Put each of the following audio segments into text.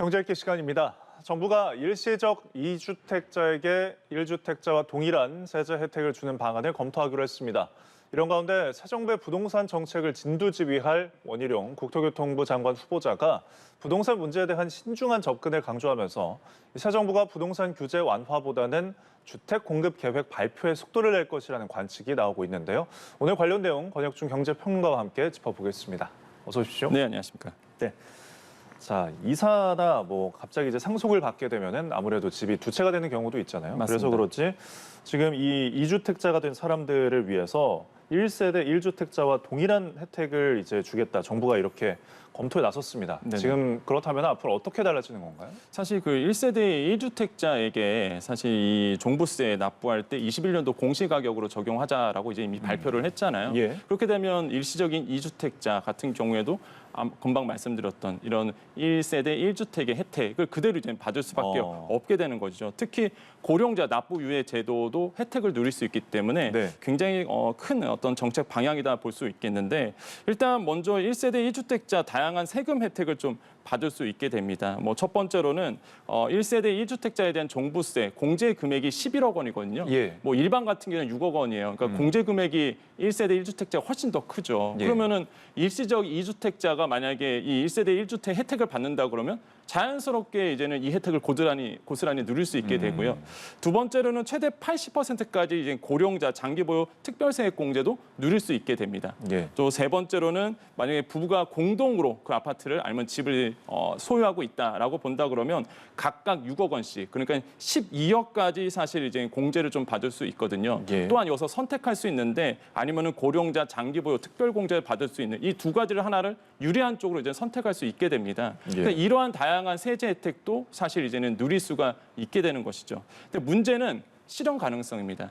경제읽기 시간입니다. 정부가 일시적 2주택자에게 1주택자와 동일한 세제 혜택을 주는 방안을 검토하기로 했습니다. 이런 가운데 새 정부의 부동산 정책을 진두지휘할 원희룡 국토교통부 장관 후보자가 부동산 문제에 대한 신중한 접근을 강조하면서 새 정부가 부동산 규제 완화보다는 주택 공급 계획 발표에 속도를 낼 것이라는 관측이 나오고 있는데요. 오늘 관련 내용 권혁중 경제평론가와 함께 짚어보겠습니다. 어서 오십시오. 네, 안녕하십니까. 네. 자, 이사나 갑자기 이제 상속을 받게 되면은 아무래도 집이 두 채가 되는 경우도 있잖아요. 맞습니다. 그래서 그렇지 지금 이 2주택자가 된 사람들을 위해서 1세대 1주택자와 동일한 혜택을 이제 주겠다. 정부가 이렇게 검토에 나섰습니다. 네네. 지금 그렇다면 앞으로 어떻게 달라지는 건가요? 사실 그 1세대 1주택자에게 사실 이 종부세 납부할 때 21년도 공시가격으로 적용하자라고 이제 이미 발표를 했잖아요. 예. 그렇게 되면 일시적인 2주택자 같은 경우에도 금방 말씀드렸던 이런 1세대 1주택의 혜택을 그대로 이제 받을 수밖에 없게 되는 거죠. 특히 고령자 납부 유예 제도도 혜택을 누릴 수 있기 때문에 네. 굉장히 큰 어떤 정책 방향이다 볼 수 있겠는데 일단 먼저 1세대 1주택자 다양한 세금 혜택을 좀 받을 수 있게 됩니다. 첫 번째로는 1세대 1주택자에 대한 종부세 공제 금액이 11억 원이거든요. 예. 일반 같은 경우는 6억 원이에요. 그러니까 공제 금액이 1세대 1주택자가 훨씬 더 크죠. 예. 그러면은 일시적 2주택자가 만약에 이 1세대 1주택 혜택을 받는다 그러면 자연스럽게 이제는 이 혜택을 고스란히 누릴 수 있게 되고요. 두 번째로는 최대 80%까지 이제 고령자 장기보유 특별세액 공제도 누릴 수 있게 됩니다. 예. 또 세 번째로는 만약에 부부가 공동으로 그 아파트를 아니면 집을 소유하고 있다라고 본다 그러면 각각 6억 원씩 그러니까 12억까지 사실 이제 공제를 좀 받을 수 있거든요. 예. 또한 여기서 선택할 수 있는데 아니면은 고령자 장기보유 특별 공제를 받을 수 있는 이 두 가지를 하나를 유리한 쪽으로 이제 선택할 수 있게 됩니다. 예. 그러니까 이러한 다양한 세제 혜택도 사실 이제는 누릴 수가 있게 되는 것이죠. 근데 문제는 실현 가능성입니다.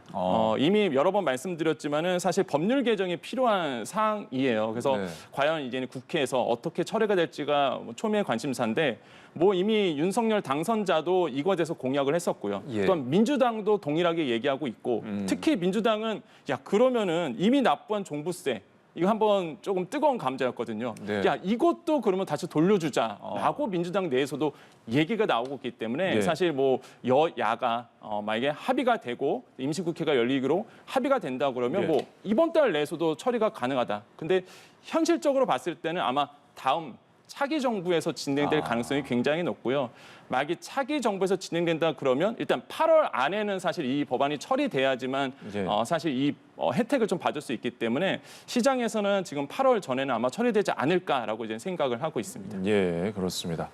이미 여러 번 말씀드렸지만은 사실 법률 개정이 필요한 사항이에요. 그래서 네. 과연 이제는 국회에서 어떻게 처리가 될지가 초미의 관심사인데 이미 윤석열 당선자도 이거에 대해서 공약을 했었고요. 예. 또한 민주당도 동일하게 얘기하고 있고 특히 민주당은 그러면은 이미 납부한 종부세 이거 한번 조금 뜨거운 감자였거든요. 네. 이것도 그러면 다시 돌려주자라고 민주당 내에서도 얘기가 나오고 있기 때문에 네. 사실 여야가 만약에 합의가 되고 임시국회가 열리기로 합의가 된다 그러면 네. 이번 달 내에서도 처리가 가능하다. 근데 현실적으로 봤을 때는 아마 다음 차기 정부에서 진행될 가능성이 굉장히 높고요. 만약에 차기 정부에서 진행된다 그러면 일단 8월 안에는 사실 이 법안이 처리돼야지만 예. 사실 이 혜택을 좀 받을 수 있기 때문에 시장에서는 지금 8월 전에는 아마 처리되지 않을까라고 이제 생각을 하고 있습니다. 예, 그렇습니다.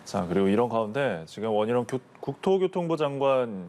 자, 그리고 이런 가운데 지금 원희룡 국토교통부 장관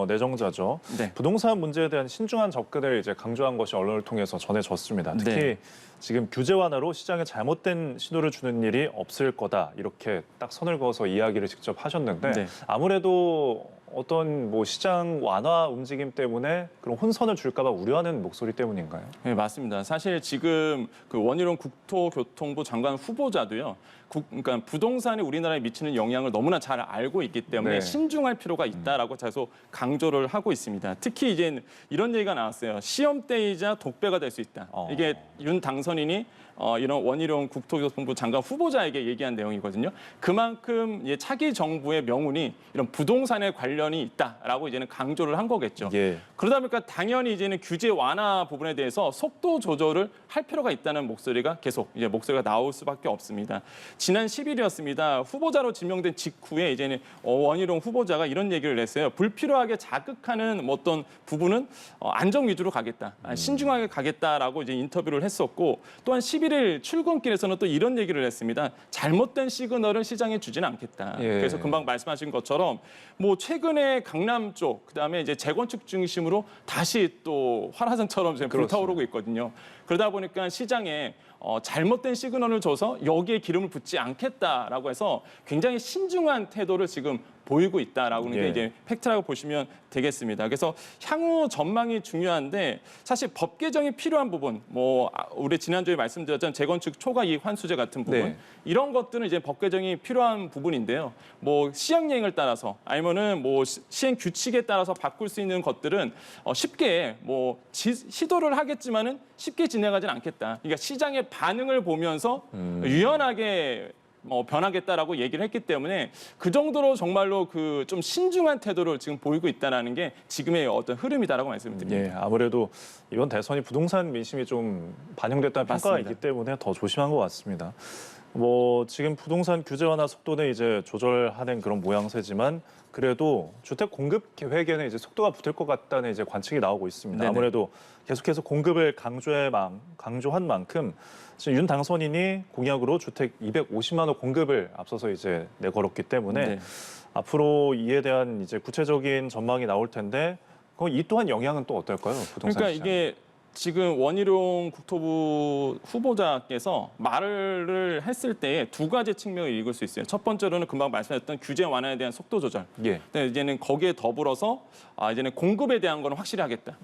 내정자죠. 네. 부동산 문제에 대한 신중한 접근을 이제 강조한 것이 언론을 통해서 전해졌습니다. 특히 네. 지금 규제 완화로 시장에 잘못된 신호를 주는 일이 없을 거다 이렇게 딱 선을 그어서 이야기를 직접 하셨는데 네. 아무래도 어떤 시장 완화 움직임 때문에 그런 혼선을 줄까 봐 우려하는 목소리 때문인가요? 네, 맞습니다. 사실 지금 그 원희룡 국토교통부 장관 후보자도요. 그러니까 부동산이 우리나라에 미치는 영향을 너무나 잘 알고 있기 때문에 네. 신중할 필요가 있다라고 계속 강조를 하고 있습니다. 특히 이제 이런 얘기가 나왔어요. 시험대이자 독배가 될 수 있다. 이게 윤 당선인이 이런 원희룡 국토교통부 장관 후보자에게 얘기한 내용이거든요. 그만큼 차기 정부의 명운이 이런 부동산에 관련이 있다라고 이제는 강조를 한 거겠죠. 예. 그러다 보니까 당연히 이제는 규제 완화 부분에 대해서 속도 조절을 할 필요가 있다는 목소리가 계속 목소리가 나올 수밖에 없습니다. 지난 10일이었습니다. 후보자로 지명된 직후에 이제는 원희룡 후보자가 이런 얘기를 했어요. 불필요하게 자극하는 어떤 부분은 안정 위주로 가겠다, 신중하게 가겠다라고 이제 인터뷰를 했었고 또한 11일 출근길에서는 또 이런 얘기를 했습니다. 잘못된 시그널을 시장에 주지는 않겠다. 예. 그래서 금방 말씀하신 것처럼 최근에 강남 쪽 그다음에 이제 재건축 중심으로 다시 또 활화산처럼 지금 불타오르고 있거든요. 그러다 보니까 시장에 잘못된 시그널을 줘서 여기에 기름을 붓지 않겠다라고 해서 굉장히 신중한 태도를 지금 보이고 있다라고 하는 게 이제 팩트라고 보시면 되겠습니다. 그래서 향후 전망이 중요한데 사실 법 개정이 필요한 부분, 우리 지난주에 말씀드렸던 재건축 초과 이익 환수제 같은 부분 네. 이런 것들은 이제 법 개정이 필요한 부분인데요. 시행령을 따라서 아니면은 시행 규칙에 따라서 바꿀 수 있는 것들은 쉽게 시도를 하겠지만은 쉽게 진행하지는 않겠다. 그러니까 시장의 반응을 보면서 유연하게 변하겠다라고 얘기를 했기 때문에 그 정도로 정말로 그 좀 신중한 태도를 지금 보이고 있다는 게 지금의 어떤 흐름이다라고 말씀드립니다. 예, 아무래도 이번 대선이 부동산 민심이 좀 반영됐다는 평가가 맞습니다. 있기 때문에 더 조심한 것 같습니다. 지금 부동산 규제 완화 속도는 이제 조절하는 그런 모양새지만 그래도 주택 공급 계획에는 이제 속도가 붙을 것 같다는 이제 관측이 나오고 있습니다. 네네. 아무래도 계속해서 공급을 강조한 만큼 지금 윤 당선인이 공약으로 주택 250만 호 공급을 앞서서 이제 내걸었기 때문에 네. 앞으로 이에 대한 이제 구체적인 전망이 나올 텐데 그럼 이 또한 영향은 또 어떨까요? 부동산 그러니까 시장. 이게 지금 원희룡 국토부 후보자께서 말을 했을 때 두 가지 측면을 읽을 수 있어요. 첫 번째로는 금방 말씀하셨던 규제 완화에 대한 속도 조절. 예. 근데 이제는 거기에 더불어서 이제는 공급에 대한 거는 확실히 하겠다.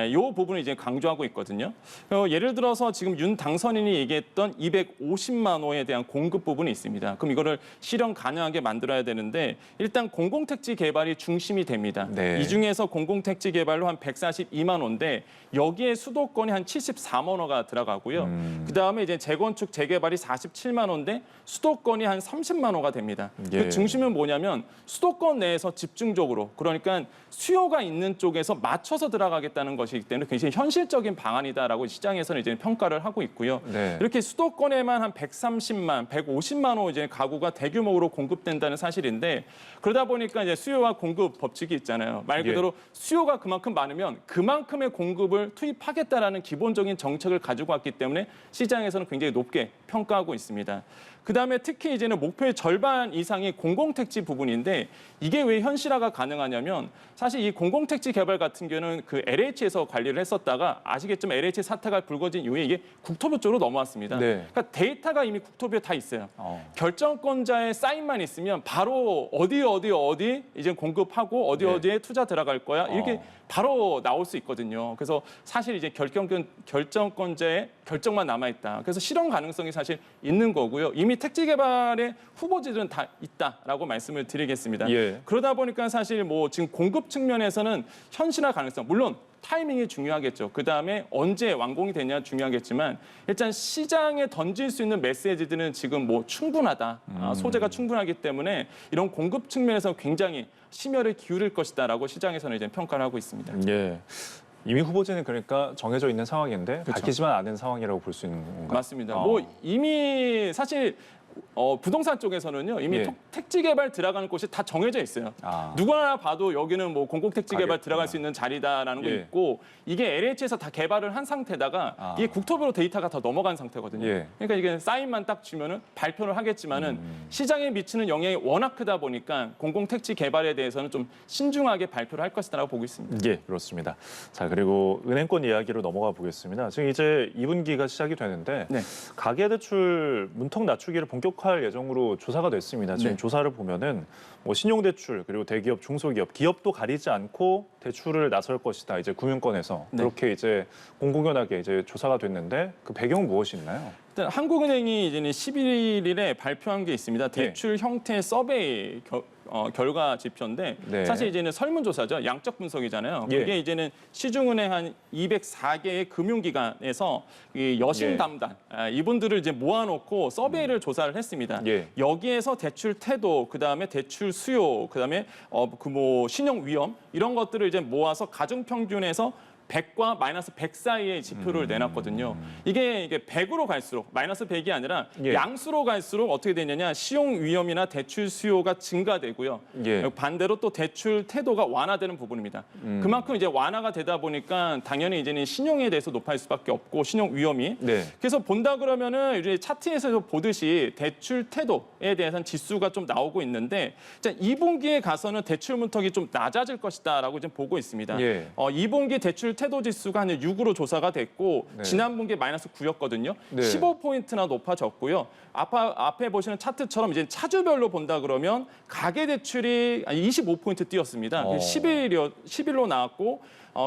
이 부분을 이제 강조하고 있거든요. 예를 들어서 지금 윤 당선인이 얘기했던 250만 호에 대한 공급 부분이 있습니다. 그럼 이거를 실현 가능하게 만들어야 되는데 일단 공공택지 개발이 중심이 됩니다. 네. 이 중에서 공공택지 개발로 한 142만 호인데 여기에 수도권이 한 74만 호가 들어가고요. 그다음에 이제 재건축 재개발이 47만 호인데 수도권이 한 30만 호가 됩니다. 예. 그 중심은 뭐냐면 수도권 내에서 집중적으로 그러니까 수요가 있는 쪽에서 맞춰서 들어가겠다는 것이기 때문에 굉장히 현실적인 방안이다라고 시장에서는 이제 평가를 하고 있고요. 네. 이렇게 수도권에만 한 130만, 150만 호 이제 가구가 대규모로 공급된다는 사실인데 그러다 보니까 이제 수요와 공급 법칙이 있잖아요. 말 그대로 수요가 그만큼 많으면 그만큼의 공급을 투입하겠다라는 기본적인 정책을 가지고 왔기 때문에 시장에서는 굉장히 높게 평가하고 있습니다. 그다음에 특히 이제는 목표의 절반 이상이 공공택지 부분인데 이게 왜 현실화가 가능하냐면 사실 이 공공택지 개발 같은 경우는 그 LH에서 관리를 했었다가 아시겠지만 LH 사태가 불거진 이후에 이게 국토부 쪽으로 넘어왔습니다. 네. 그러니까 데이터가 이미 국토부에 다 있어요. 결정권자의 사인만 있으면 바로 어디 이제 공급하고 어디에 투자 들어갈 거야 이렇게 바로 나올 수 있거든요. 그래서 사실 이제 결정권자의 결정만 남아 있다. 그래서 실현 가능성이 사실 있는 거고요. 이미 택지 개발의 후보지들은 다 있다라고 말씀을 드리겠습니다. 예. 그러다 보니까 사실 뭐 지금 공급 측면에서는 현실화 가능성 물론 타이밍이 중요하겠죠. 그다음에 언제 완공이 되냐 중요하겠지만 일단 시장에 던질 수 있는 메시지들은 지금 뭐 충분하다. 소재가 충분하기 때문에 이런 공급 측면에서 굉장히 심혈을 기울일 것이다라고 시장에서는 이제 평가를 하고 있습니다. 예. 이미 후보지는 그러니까 정해져 있는 상황인데 그렇죠. 밝히지만 않은 상황이라고 볼 수 있는 건가요? 맞습니다. 뭐 이미 사실 부동산 쪽에서는요 이미 예. 택지 개발 들어가는 곳이 다 정해져 있어요. 아. 누구나 봐도 여기는 뭐 공공택지 개발 가겠구나. 들어갈 수 있는 자리다라는 거 예. 있고 이게 LH에서 다 개발을 한 상태다가 이게 국토부로 데이터가 다 넘어간 상태거든요. 예. 그러니까 이게 사인만 딱 주면은 발표를 하겠지만은 시장에 미치는 영향이 워낙 크다 보니까 공공택지 개발에 대해서는 좀 신중하게 발표를 할 것이다라고 보고 있습니다. 예, 그렇습니다. 자, 그리고 은행권 이야기로 넘어가 보겠습니다. 지금 이제 2분기가 시작이 되는데 네. 가계대출 문턱 낮추기를 본격화할 예정으로 조사가 됐습니다. 지금 네. 조사를 보면은 뭐 신용대출 그리고 대기업, 중소기업, 기업도 가리지 않고 대출을 나설 것이다. 이제 금융권에서 네. 그렇게 이제 공공연하게 이제 조사가 됐는데 그 배경은 무엇이 있나요? 일단 한국은행이 이제는 11일에 발표한 게 있습니다. 대출 형태 서베이 결과 지표인데 네. 사실 이제는 설문조사죠. 양적 분석이잖아요. 예. 그게 이제는 시중은행 한 204개의 금융기관에서 이 여신 예. 담당 이분들을 이제 모아놓고 서베이를 조사를 했습니다. 예. 여기에서 대출 태도, 그다음에 대출 수요, 그다음에 그 뭐 신용 위험 이런 것들을 이제 모아서 가중 평균에서 100과 마이너스 100 사이의 지표를 내놨거든요. 이게 100으로 갈수록 마이너스 100이 아니라 예. 양수로 갈수록 어떻게 되느냐 시용 위험이나 대출 수요가 증가되고요. 예. 반대로 또 대출 태도가 완화되는 부분입니다. 그만큼 이제 완화가 되다 보니까 당연히 이제는 신용에 대해서 높아질 수밖에 없고 신용 위험이. 네. 그래서 본다 그러면은 이제 차트에서 보듯이 대출 태도에 대해서는 지수가 좀 나오고 있는데 2분기에 가서는 대출 문턱이 좀 낮아질 것이다라고 지금 보고 있습니다. 예. 2분기 대출 태도 지수가 한 6으로 조사가 됐고 네. 지난 분기에 마이너스 9였거든요. 네. 15포인트나 높아졌고요. 앞에 보시는 차트처럼 이제 차주별로 본다 그러면 가계 대출이 25포인트 뛰었습니다. 11로 나왔고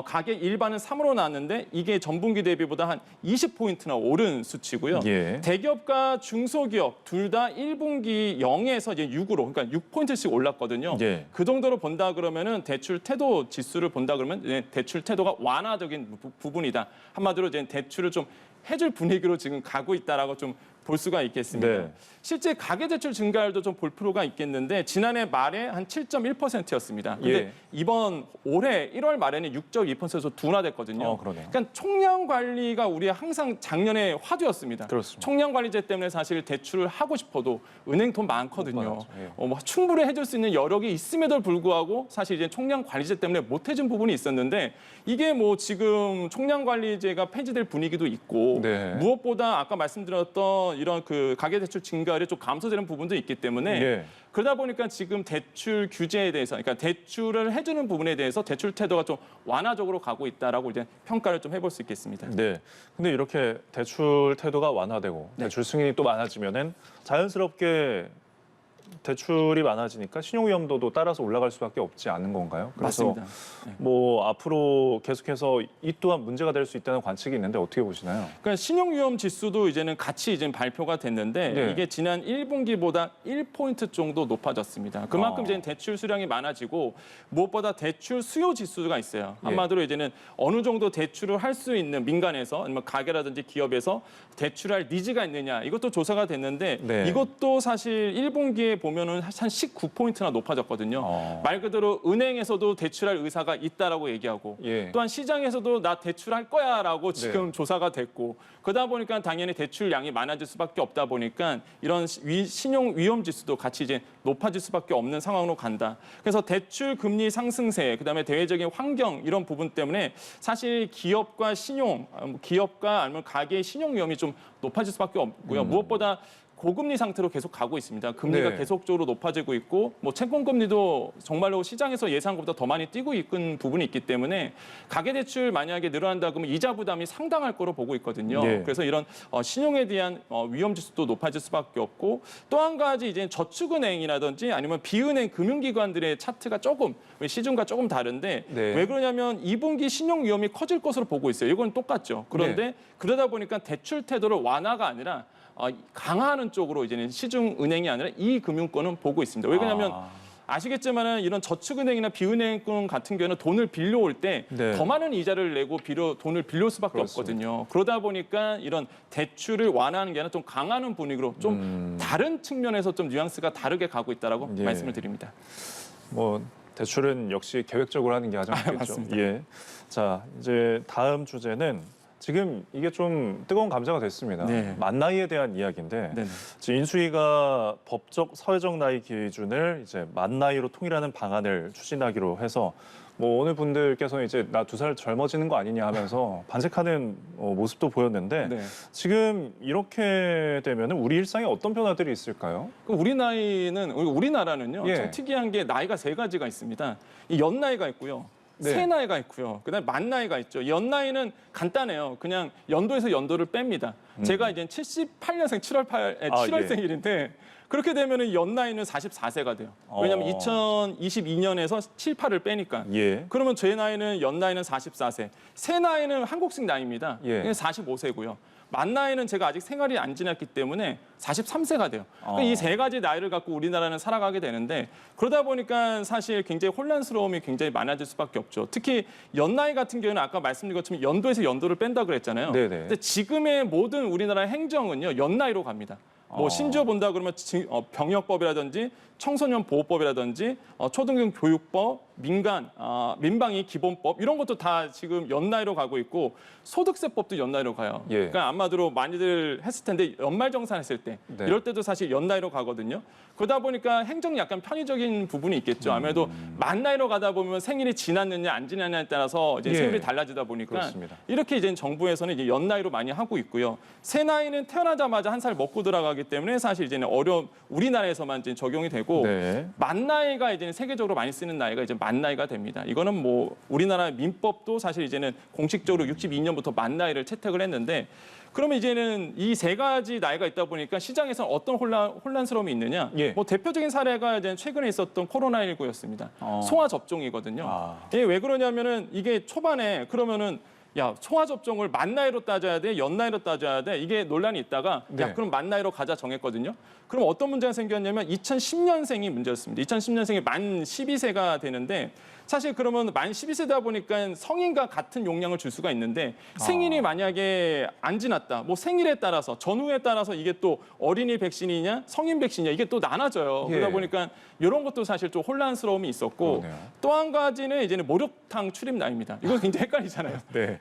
가계 일반은 3으로 나왔는데 이게 전분기 대비보다 한 20포인트나 오른 수치고요. 예. 대기업과 중소기업 둘 다 1분기 0에서 이제 6으로 그러니까 6포인트씩 올랐거든요. 예. 그 정도로 본다 그러면은 대출 태도 지수를 본다 그러면 이제 대출 태도가 완화적인 부분이다. 한마디로 이제 대출을 좀 해줄 분위기로 지금 가고 있다라고 좀 볼 수가 있겠습니다. 네. 실제 가계대출 증가율도 좀 볼 필요가 있겠는데 지난해 말에 한 7.1%였습니다. 근데 예. 이번 올해 1월 말에는 6.2%에서 둔화됐거든요. 그러네요. 그러니까 총량 관리가 우리 항상 작년에 화두였습니다. 그렇습니다. 총량 관리제 때문에 사실 대출을 하고 싶어도 은행 돈 많거든요. 못 받았죠. 예. 뭐 충분히 해줄 수 있는 여력이 있음에도 불구하고 사실 이제 총량 관리제 때문에 못 해준 부분이 있었는데 이게 뭐 지금 총량 관리제가 폐지될 분위기도 있고 네. 무엇보다 아까 말씀드렸던 이런 그 가계대출 증가율이 좀 감소되는 부분도 있기 때문에 예. 그러다 보니까 지금 대출 규제에 대해서, 그러니까 대출을 해주는 부분에 대해서 대출 태도가 좀 완화적으로 가고 있다라고 이제 평가를 좀 해볼 수 있겠습니다. 네. 근데 이렇게 대출 태도가 완화되고 네. 대출 승인이 또 많아지면은 자연스럽게 대출이 많아지니까 신용 위험도도 따라서 올라갈 수밖에 없지 않은 건가요? 그래서 맞습니다. 네. 뭐 앞으로 계속해서 이 또한 문제가 될 수 있다는 관측이 있는데 어떻게 보시나요? 그러니까 신용위험 지수도 이제는 같이 이제 발표가 됐는데 네. 이게 지난 1분기보다 1포인트 정도 높아졌습니다. 그만큼 아. 이제 대출 수량이 많아지고 무엇보다 대출 수요 지수가 있어요. 예. 한마디로 이제는 어느 정도 대출을 할 수 있는 민간에서 아니면 가게라든지 기업에서 대출할 니즈가 있느냐 이것도 조사가 됐는데 네. 이것도 사실 1분기에 보면은 한 19포인트나 높아졌거든요. 말 그대로 은행에서도 대출할 의사가 있다라고 얘기하고 예. 또한 시장에서도 나 대출할 거야라고 지금 조사가 됐고 그러다 보니까 당연히 대출량이 많아질 수밖에 없다 보니까 이런 신용 위험 지수도 같이 이제 높아질 수밖에 없는 상황으로 간다. 그래서 대출 금리 상승세, 그다음에 대외적인 환경 이런 부분 때문에 사실 기업과 기업과 아니면 가계의 신용 위험이 좀 높아질 수밖에 없고요. 무엇보다 고금리 상태로 계속 가고 있습니다. 금리가 네. 계속적으로 높아지고 있고 뭐 채권금리도 정말로 시장에서 예상한 것보다 더 많이 뛰고 있는 부분이 있기 때문에 가계대출 만약에 늘어난다 그러면 이자 부담이 상당할 거로 보고 있거든요. 네. 그래서 이런 신용에 대한 위험 지수도 높아질 수밖에 없고 또 한 가지 이제 저축은행이라든지 아니면 비은행 금융기관들의 차트가 조금 시중과 조금 다른데 네. 왜 그러냐면 2분기 신용 위험이 커질 것으로 보고 있어요. 이건 똑같죠. 그런데 네. 그러다 보니까 대출 태도를 완화가 아니라 강화하는 쪽으로 이제는 시중 은행이 아니라 이 금융권은 보고 있습니다. 왜 그러냐면 아시겠지만은 이런 저축은행이나 비은행권 같은 경우는 돈을 빌려올 때 더 네. 많은 이자를 내고 돈을 빌려올 수밖에 그렇습니다. 없거든요. 그러다 보니까 이런 대출을 완화하는 게 아니라 좀 강화하는 분위기로 좀 다른 측면에서 좀 뉘앙스가 다르게 가고 있다라고 예. 말씀을 드립니다. 뭐 대출은 역시 계획적으로 하는 게 가장 좋겠죠. 맞습니다. 예. 자, 이제 다음 주제는 지금 이게 좀 뜨거운 감자가 됐습니다. 네. 만 나이에 대한 이야기인데 네네. 지금 인수위가 법적 사회적 나이 기준을 이제 만 나이로 통일하는 방안을 추진하기로 해서 뭐 어느 분들께서는 이제 나 2살 젊어지는 거 아니냐 하면서 반색하는 모습도 보였는데 네. 지금 이렇게 되면은 우리 일상에 어떤 변화들이 있을까요? 그럼 우리나라는요. 예. 좀 특이한 게 나이가 3가지가 있습니다. 이 연나이가 있고요. 네. 새나이가 있고요. 그다음에 만나이가 있죠. 연나이는 간단해요. 그냥 연도에서 연도를 뺍니다. 제가 이제 78년생 7월생일인데 그렇게 되면은 연나이는 44세가 돼요. 왜냐하면 2022년에서 7, 8을 빼니까. 예. 그러면 제 나이는 연나이는 44세. 새 나이는 한국식 나이입니다. 예. 45세고요. 만 나이는 제가 아직 생활이 안 지났기 때문에 43세가 돼요. 그러니까 이 3가지 나이를 갖고 우리나라는 살아가게 되는데 그러다 보니까 사실 굉장히 혼란스러움이 굉장히 많아질 수밖에 없죠. 특히 연나이 같은 경우는 아까 말씀드린 것처럼 연도에서 연도를 뺀다 그랬잖아요. 네네. 근데 지금의 모든 우리나라 행정은요 연나이로 갑니다. 뭐 심지어 본다 그러면 병역법이라든지 청소년 보호법이라든지 초등교 교육법, 민방위 기본법 이런 것도 다 지금 연나이로 가고 있고 소득세법도 연나이로 가요. 예. 그러니까 아마도 많이들 했을 텐데 연말정산했을 때 네. 이럴 때도 사실 연나이로 가거든요. 그러다 보니까 행정이 약간 편의적인 부분이 있겠죠. 아무래도 만 나이로 가다 보면 생일이 지났느냐 안 지났느냐에 따라서 이제 예. 세율이 달라지다 보니까 그렇습니다. 이렇게 이제 정부에서는 이제 연나이로 많이 하고 있고요. 새 나이는 태어나자마자 1살 먹고 들어가기 때문에 사실 이제는 우리나라에서만 이제 적용이 되고 네. 만 나이가 이제 세계적으로 많이 쓰는 나이가 이제 만 나이가 됩니다. 이거는 뭐 우리나라 민법도 사실 이제는 공식적으로 62년부터 만 나이를 채택을 했는데 그러면 이제는 이 3가지 나이가 있다 보니까 시장에서는 어떤 혼란스러움이 있느냐? 예. 뭐 대표적인 사례가 이제 최근에 있었던 코로나19였습니다. 소아 접종이거든요. 이게 왜 그러냐면은 이게 초반에 그러면은 야, 소아 접종을 만 나이로 따져야 돼, 연 나이로 따져야 돼. 이게 논란이 있다가 네. 야, 그럼 만 나이로 가자 정했거든요. 그럼 어떤 문제가 생겼냐면 2010년생이 문제였습니다. 2010년생이 만 12세가 되는데 사실 그러면 만 12세다 보니까 성인과 같은 용량을 줄 수가 있는데 생일이 만약에 안 지났다. 뭐 생일에 따라서 전후에 따라서 이게 또 어린이 백신이냐 성인 백신이냐 이게 또 나눠져요. 예. 그러다 보니까 이런 것도 사실 좀 혼란스러움이 있었고 그러네요. 또 한 가지는 이제는 목욕탕 출입 나이입니다. 이거 굉장히 헷갈리잖아요. 네.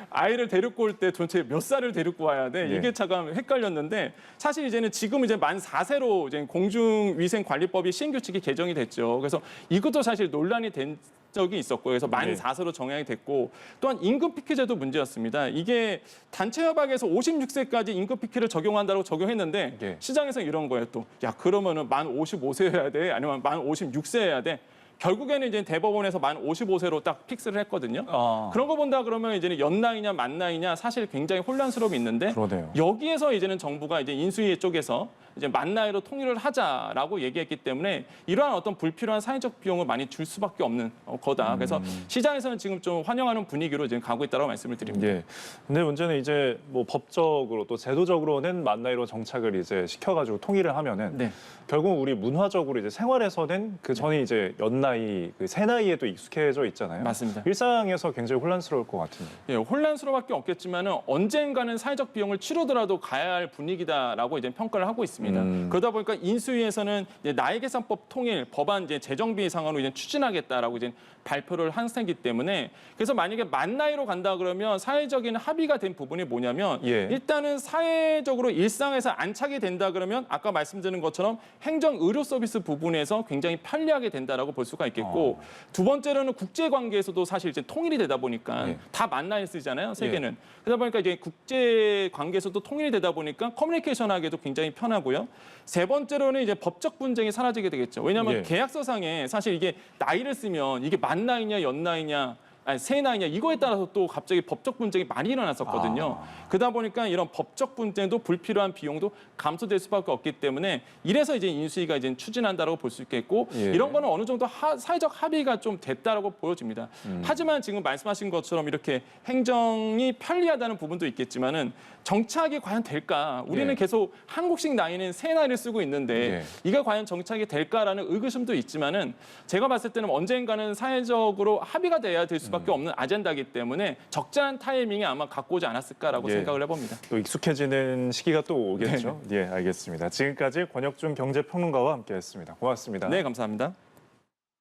아이를 데리고 올 때 도대체 몇 살을 데리고 와야 돼? 예. 이게 잠깐 헷갈렸는데 사실 이제는 지금 이제 만 4세로 이제 공중위생관리법이 시행규칙이 개정이 됐죠. 그래서 이것도 사실 논란이 된 적이 있었고 그래서 만 네. 4세로 정향이 됐고 또한 임금 피크제도 문제였습니다. 이게 단체 협약에서 56세까지 임금 피크를 적용한다고 적용했는데 예. 시장에서 이런 거예요. 또 야 그러면은 만 55세여야 돼? 아니면 만 56세여야 돼? 결국에는 이제 대법원에서 만 55세로 딱 픽스를 했거든요. 그런 거 본다 그러면 이제는 연나이냐 만나이냐 사실 굉장히 혼란스러움이 있는데 그러네요. 여기에서 이제는 정부가 이제 인수위 쪽에서 이제 만 나이로 통일을 하자라고 얘기했기 때문에 이러한 어떤 불필요한 사회적 비용을 많이 줄 수밖에 없는 거다. 그래서 시장에서는 지금 좀 환영하는 분위기로 지금 가고 있다고 말씀을 드립니다. 예. 근데 문제는 이제 뭐 법적으로 또 제도적으로는 만 나이로 정착을 이제 시켜가지고 통일을 하면은 네. 결국 결국 우리 문화적으로 이제 생활에서는 그 전에 이제 연나이, 그 새나이에도 익숙해져 있잖아요. 맞습니다. 일상에서 굉장히 혼란스러울 것 같은데. 예, 혼란스러워밖에 없겠지만은 언젠가는 사회적 비용을 치르더라도 가야 할 분위기다라고 이제 평가를 하고 있습니다. 그러다 보니까 인수위에서는 이제 나이계산법 통일 법안 이제 재정비 상안으로 이제 추진하겠다라고 이제 발표를 한 상이기 때문에 그래서 만약에 만 나이로 간다 그러면 사회적인 합의가 된 부분이 뭐냐면 예. 일단은 사회적으로 일상에서 안착이 된다 그러면 아까 말씀드린 것처럼 행정 의료 서비스 부분에서 굉장히 편리하게 된다라고 볼 수가 있겠고 두 번째로는 국제 관계에서도 사실 이제 통일이 되다 보니까 예. 다 만 나이 쓰잖아요 세계는 그러다 보니까 이제 국제 관계에서도 통일이 되다 보니까 커뮤니케이션하기도 굉장히 편하고요. 세 번째로는 이제 법적 분쟁이 사라지게 되겠죠. 왜냐하면 예. 계약서상에 사실 이게 나이를 쓰면 이게 만 나이냐 연 나이냐 아니 새 나이냐 이거에 따라서 또 갑자기 법적 분쟁이 많이 일어났었거든요. 그러다 보니까 이런 법적 분쟁도 불필요한 비용도 감소될 수밖에 없기 때문에 이래서 이제 인수위가 이제 추진한다라고 볼 수 있겠고 예. 이런 거는 어느 정도 사회적 합의가 좀 됐다라고 보여집니다. 하지만 지금 말씀하신 것처럼 이렇게 행정이 편리하다는 부분도 있겠지만은 정착이 과연 될까? 우리는 예. 계속 한국식 나이는 새 나이를 쓰고 있는데 예. 이가 과연 정착이 될까라는 의구심도 있지만은 제가 봤을 때는 언젠가는 사회적으로 합의가 돼야 될 수밖에 없는 아젠다이기 때문에 적절한 타이밍에 아마 갖고 오지 않았을까라고 예. 생각을 해봅니다. 또 익숙해지는 시기가 또 오겠죠. 예, 알겠습니다. 지금까지 권혁준 경제평론가와 함께했습니다. 고맙습니다. 네, 감사합니다.